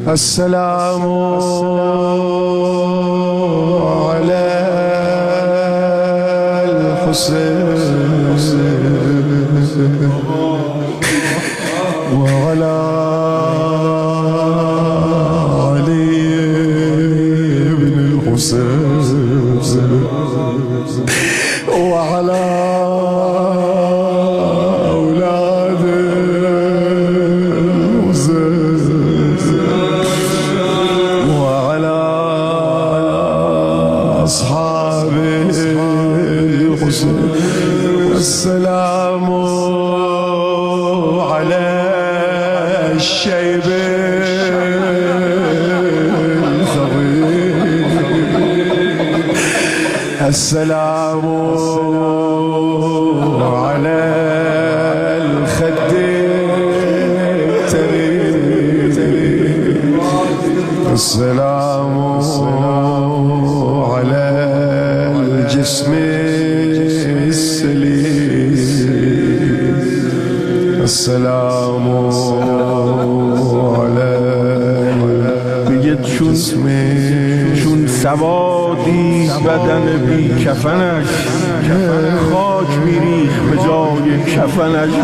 السلام على الحسين وعلى علي بن الحسين وعلى أولاد الحسين وعلى أصحاب الحسين. السلام على الشيب الثغير. السلام على الخد التريد. السلام على الجسم السليم. السلام على الجسم. چون سوادی بدن بی کفنش، خاک میریخ به جای کفنش.